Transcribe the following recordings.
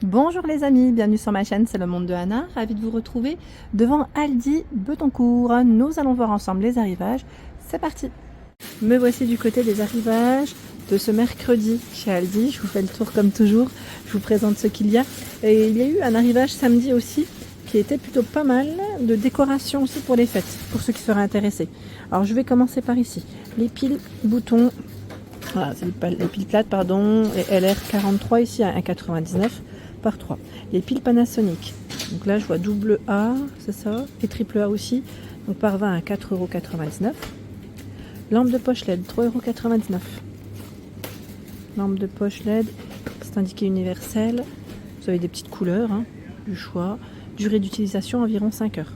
Bonjour les amis, bienvenue sur ma chaîne, c'est le monde de Anna, ravie de vous retrouver devant Aldi Betancourt. Nous allons voir ensemble les arrivages, c'est parti. Me voici du côté des arrivages de ce mercredi chez Aldi, je vous fais le tour comme toujours, je vous présente ce qu'il y a. Et il y a eu un arrivage samedi aussi, qui était plutôt pas mal, de décoration aussi pour les fêtes, pour ceux qui seraient intéressés. Alors je vais commencer par ici, les piles boutons, voilà, c'est les piles plates pardon, et LR43 ici à 1,99 par 3. Les piles Panasonic, donc là je vois double A, c'est ça, et triple A aussi, donc par 20 à 4,99 €. Lampe de poche LED, 3,99 €. Lampe de poche LED, c'est indiqué universel. Vous avez des petites couleurs, hein, du choix. Durée d'utilisation environ 5 heures.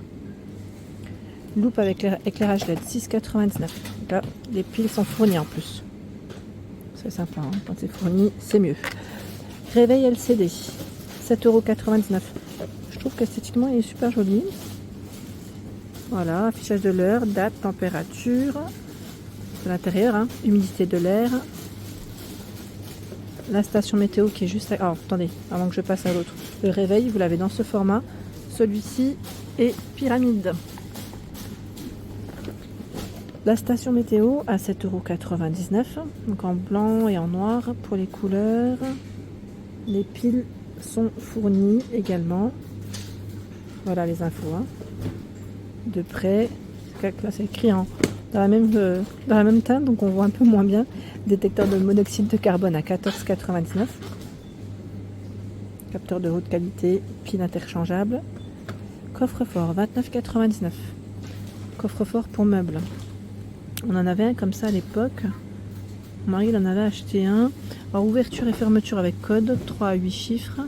Loupe avec éclairage LED, 6,99 €. Là, les piles sont fournies en plus. C'est sympa, hein, quand c'est fourni, c'est mieux. Réveil LCD, 7,99 €. Je trouve qu'esthétiquement il est super joli. Voilà, affichage de l'heure, date, température de l'intérieur, hein, humidité de l'air. La station météo qui est juste à... Oh, attendez, avant que je passe à l'autre. Le réveil, vous l'avez dans ce format. Celui-ci est pyramide. La station météo à 7,99 €. Donc en blanc et en noir pour les couleurs. Les piles sont fournies également. Voilà les infos, hein. De près, là c'est écrit dans la même teinte, donc on voit un peu moins bien. Détecteur de monoxyde de carbone à 14,99 €. Capteur de haute qualité, pile interchangeable. Coffre-fort 29,99 €. Coffre-fort pour meubles. On en avait un comme ça à l'époque. Mon mari il en avait acheté un. Alors, ouverture et fermeture avec code, 3 à 8 chiffres.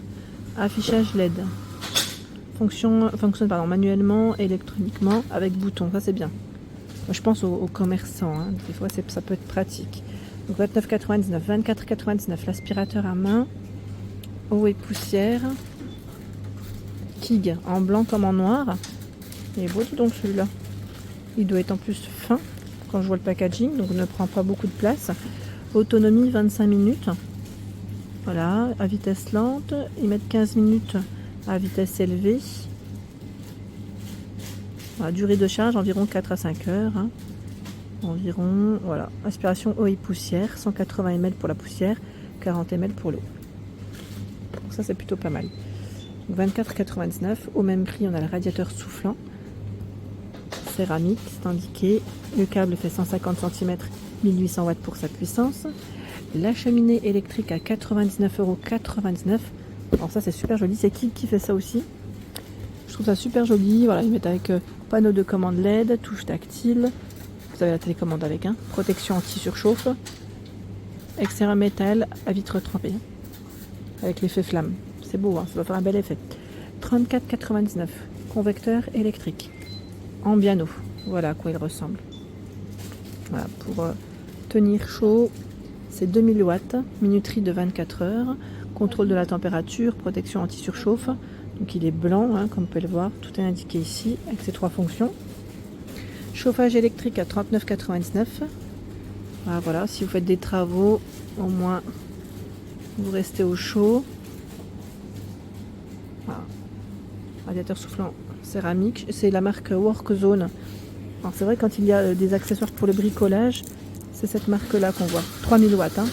Affichage LED. Fonctionne manuellement, électroniquement, avec bouton. Ça c'est bien. Moi, je pense aux commerçants, hein. Des fois ça peut être pratique. Donc 29,99 €, 24,99 €. L'aspirateur à main. Eau et poussière. Kig en blanc comme en noir. Il est beau dis donc celui-là. Il doit être en plus fin quand je vois le packaging, donc ne prend pas beaucoup de place. Autonomie 25 minutes. Voilà, à vitesse lente. Ils mettent 15 minutes à vitesse élevée. Voilà, durée de charge environ 4 à 5 heures. Hein. Environ, voilà. Aspiration eau et poussière, 180 ml pour la poussière, 40 ml pour l'eau. Donc ça c'est plutôt pas mal. 24,99 €. Au même prix, on a le radiateur soufflant. Céramique, c'est indiqué. Le câble fait 150 cm, 1800 watts pour sa puissance. La cheminée électrique à 99,99 €. Alors ça c'est super joli, c'est qui fait ça aussi. Je trouve ça super joli. Voilà, ils mettent avec panneau de commande LED, touche tactile. Vous avez la télécommande avec, hein. Protection anti-surchauffe. Extérieur métal à vitre trempée. Avec l'effet flamme. C'est beau, hein, ça va faire un bel effet. 34,99 €. Convecteur électrique. En piano. Voilà à quoi il ressemble. Voilà, pour tenir chaud, c'est 2000 watts, minuterie de 24 heures, contrôle de la température, protection anti-surchauffe. Donc il est blanc, hein, comme vous pouvez le voir, tout est indiqué ici avec ces 3 fonctions. Chauffage électrique à 39,99 €. Voilà, si vous faites des travaux, au moins vous restez au chaud. Voilà. Radiateur soufflant céramique, c'est la marque Workzone. Alors c'est vrai quand il y a des accessoires pour le bricolage, c'est cette marque là qu'on voit. 3000 watts. Hein.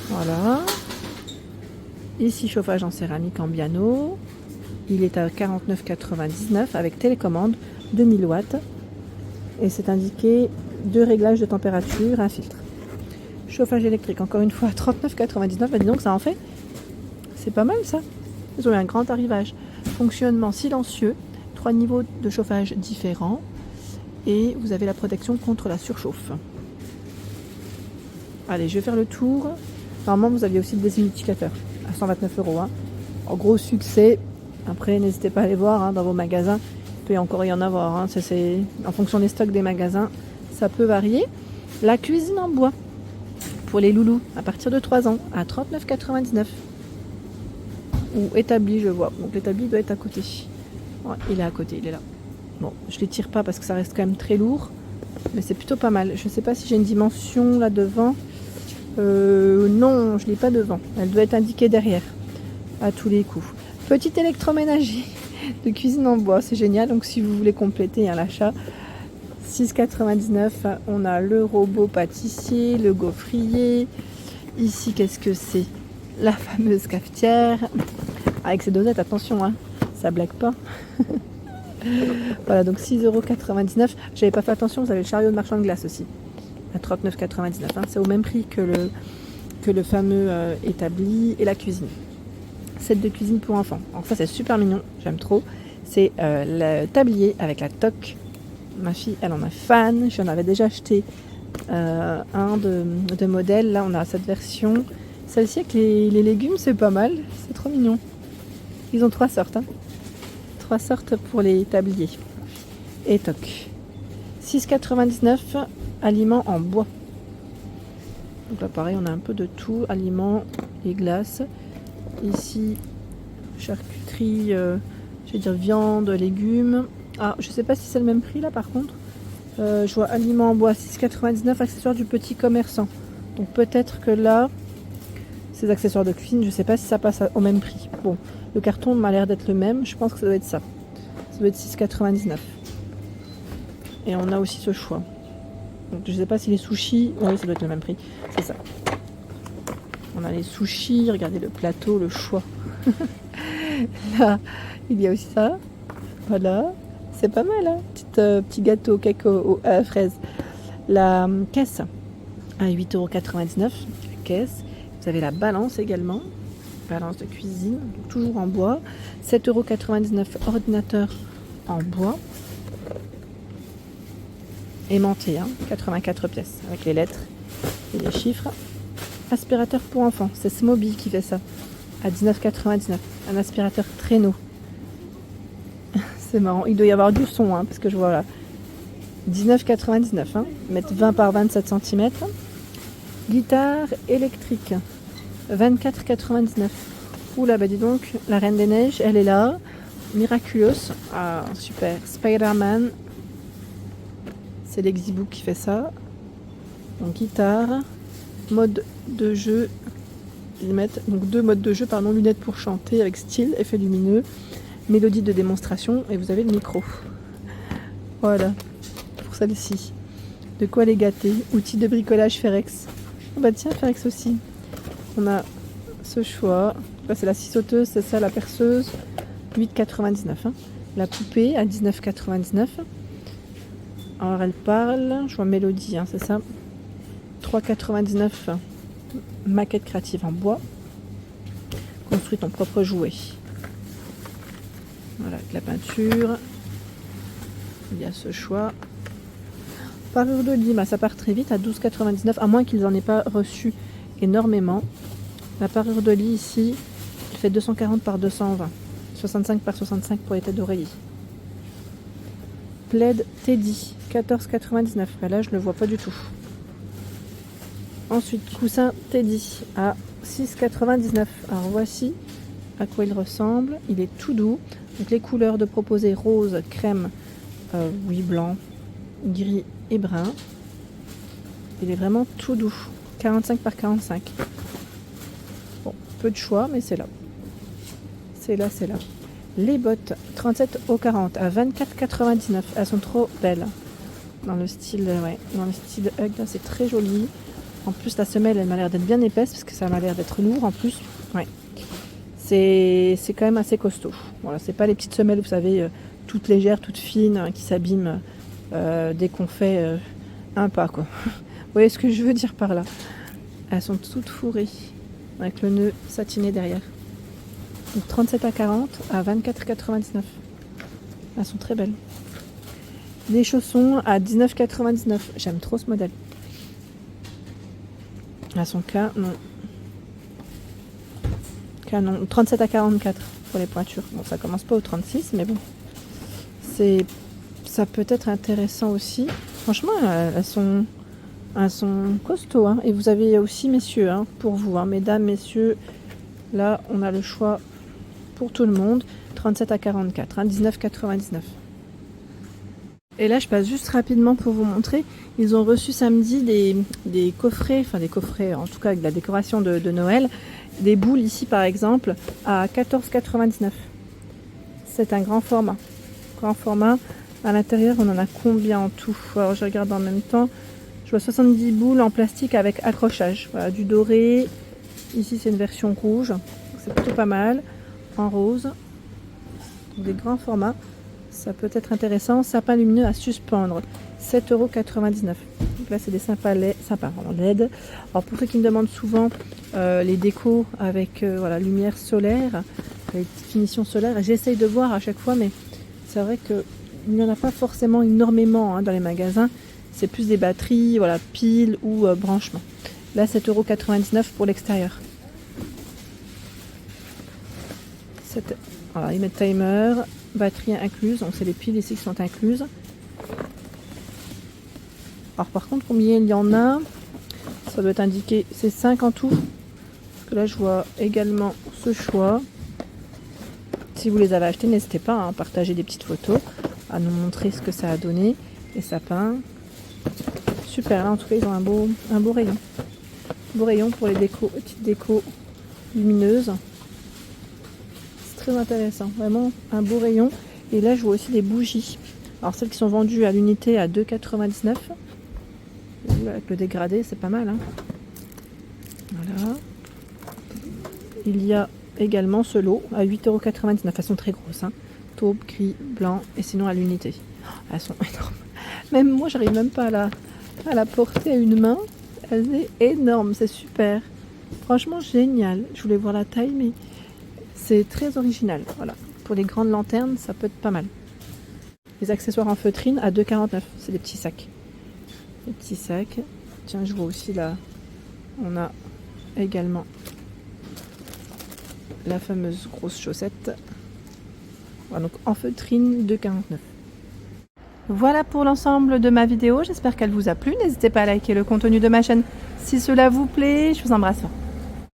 Voilà. Ici chauffage en céramique en piano. Il est à 49,99 € avec télécommande, 2000 watts. Et c'est indiqué 2 réglages de température, un filtre. Chauffage électrique, encore une fois, à 39,99 €. Bah dis donc, ça en fait. C'est pas mal ça. Ils ont eu un grand arrivage. Fonctionnement silencieux, 3 niveaux de chauffage différents. Et vous avez la protection contre la surchauffe. Allez, je vais faire le tour. Normalement, vous aviez aussi le déshumidificateur à 129 €. Hein. En gros succès. Après, n'hésitez pas à aller voir, hein, dans vos magasins. Il peut encore y en avoir. Hein. C'est en fonction des stocks des magasins, ça peut varier. La cuisine en bois pour les loulous à partir de 3 ans à 39,99 €. Ou établi, je vois. Donc l'établi doit être à côté. Ouais, il est à côté, il est là. Bon, je ne les tire pas parce que ça reste quand même très lourd. Mais c'est plutôt pas mal. Je ne sais pas si j'ai une dimension là devant. Non, je ne l'ai pas devant. Elle doit être indiquée derrière. à tous les coups. Petit électroménager de cuisine en bois, c'est génial. Donc si vous voulez compléter l'achat, 6,99 €. On a le robot pâtissier, le gaufrier. Ici, qu'est-ce que c'est? La fameuse cafetière. Avec ses dosettes, attention, hein, ça blague pas. Voilà, donc 6,99 €. J'avais pas fait attention, vous avez le chariot de marchand de glace aussi. À 39,99 €. Hein. C'est au même prix que le fameux établi et la cuisine. Set de cuisine pour enfants. Alors ça, c'est super mignon, j'aime trop. C'est le tablier avec la toque. Ma fille, elle en est fan. J'en avais déjà acheté un de modèle. Là, on a cette version. Celle-ci avec les légumes, c'est pas mal. C'est trop mignon. Ils ont 3 sortes. Hein. 3 sortes pour les tabliers. Et toc. 6,99 €, aliments en bois. Donc là, pareil, on a un peu de tout. Aliments et glaces. Ici, charcuterie, je vais dire viande, légumes. Ah, je sais pas si c'est le même prix là par contre. Je vois aliments en bois, 6,99 €, accessoires du petit commerçant. Donc peut-être que là, ces accessoires de cuisine, je sais pas si ça passe au même prix. Bon, le carton m'a l'air d'être le même, je pense que ça doit être ça. Ça doit être 6,99 €. Et on a aussi ce choix. Donc je sais pas si les sushis, oui ça doit être le même prix, c'est ça. On a les sushis, regardez le plateau, le choix. Là, il y a aussi ça. Voilà. C'est pas mal, hein, petit gâteau cake à la fraise. La caisse à 8,99 €. La caisse. Vous avez la balance également. Balance de cuisine, donc toujours en bois. 7,99 €. Ordinateur en bois. Aimanté, hein, 84 pièces. Avec les lettres et les chiffres. Aspirateur pour enfants. C'est Smoby qui fait ça. À 19,99 €. Un aspirateur traîneau. C'est marrant, il doit y avoir du son, hein, parce que je vois là. 19,99 €, hein, mettre 20 par 27 cm. Guitare électrique, 24,99 €. Oula, bah dis donc, la Reine des Neiges, elle est là. Miraculous, ah super. Spider-Man, c'est l'Exibook qui fait ça. Donc guitare, mode de jeu, ils mettent donc 2 modes de jeu, pardon, lunettes pour chanter avec style, effet lumineux. Mélodie de démonstration et vous avez le micro. Voilà, pour celle-ci. De quoi les gâter. Outils de bricolage Ferex. Oh bah tiens, Ferex aussi. On a ce choix. Là, c'est la scie sauteuse, c'est ça, la perceuse. 8,99 €. Hein. La poupée à 19,99 €. Alors elle parle, je vois Mélodie, hein, c'est ça. 3,99 €. Maquette créative en bois. Construis ton propre jouet. Voilà, avec la peinture. Il y a ce choix. Parure de lit, bah, ça part très vite à 12,99 €, à moins qu'ils n'en aient pas reçu énormément. La parure de lit ici, elle fait 240 par 220. 65 par 65 pour les têtes d'oreiller. Plaid Teddy, 14,99 €. Là, je ne le vois pas du tout. Ensuite, coussin Teddy à 6,99 €. Alors voici à quoi il ressemble. Il est tout doux. Donc les couleurs de proposer rose, crème, oui blanc, gris et brun. Il est vraiment tout doux. 45 par 45. Bon, peu de choix, mais c'est là. C'est là, c'est là. Les bottes 37 au 40 à 24,99 €. Elles sont trop belles. Dans le style, ouais, dans le style Hug, c'est très joli. En plus, la semelle, elle m'a l'air d'être bien épaisse parce que ça m'a l'air d'être lourd en plus. Ouais. C'est quand même assez costaud. Voilà, c'est pas les petites semelles, vous savez, toutes légères, toutes fines, hein, qui s'abîment dès qu'on fait un pas, quoi. Vous voyez ce que je veux dire par là? Elles sont toutes fourrées, avec le nœud satiné derrière. Donc 37 à 40 à 24,99 €. Elles sont très belles. Les chaussons à 19,99 €. J'aime trop ce modèle. Elles sont canon. 37 à 44 pour les pointures. Bon, ça commence pas au 36, mais bon. Ça peut être intéressant aussi. Franchement, elles sont costauds. Hein. Et vous avez aussi, messieurs, hein, pour vous, hein, mesdames, messieurs, là, on a le choix pour tout le monde. 37 à 44, hein, 19,99 €. Et là, je passe juste rapidement pour vous montrer. Ils ont reçu samedi des coffrets, en tout cas avec de la décoration de Noël. Des boules ici, par exemple, à 14,99 €. C'est un grand format. Grand format. À l'intérieur, on en a combien en tout? Alors, je regarde en même temps. Je vois 70 boules en plastique avec accrochage. Voilà, du doré. Ici, c'est une version rouge. C'est plutôt pas mal. En rose. Des grands formats. Ça peut être intéressant. Sapin lumineux à suspendre. 7,99 €. Donc là, c'est des sapins LED. Alors, pour ceux qui me demandent souvent les décos avec voilà, lumière solaire, les finitions solaires, j'essaye de voir à chaque fois, mais c'est vrai qu'il n'y en a pas forcément énormément hein, dans les magasins. C'est plus des batteries, voilà, piles ou branchements. Là, 7,99 € pour l'extérieur. Voilà, ils mettent timer, batterie incluse, donc c'est les piles ici qui sont incluses. Alors par contre, combien il y en a? Ça doit être indiqué, c'est 5 en tout. Parce que là, je vois également ce choix. Si vous les avez achetés, n'hésitez pas à partager des petites photos, à nous montrer ce que ça a donné. Les sapins. Super, là en tout cas, ils ont un beau rayon. Beau rayon pour les petites décos lumineuses. C'est très intéressant, vraiment un beau rayon. Et là, je vois aussi des bougies. Alors celles qui sont vendues à l'unité à 2,99 €. Avec le dégradé, c'est pas mal. Hein. Voilà. Il y a également ce lot à 8,99 €. Elles sont très grosses. Hein. Taupe, gris, blanc et sinon à l'unité. Elles sont énormes. Même moi, j'arrive même pas à la porter à une main. Elle est énorme, c'est super. Franchement, génial. Je voulais voir la taille, mais c'est très original. Voilà. Pour les grandes lanternes, ça peut être pas mal. Les accessoires en feutrine à 2,49 €. C'est des petits sacs. Des petits sacs. Tiens, je vois aussi là, on a également la fameuse grosse chaussette. Voilà, donc en feutrine, 2,49 €. Voilà pour l'ensemble de ma vidéo. J'espère qu'elle vous a plu. N'hésitez pas à liker le contenu de ma chaîne si cela vous plaît. Je vous embrasse fort.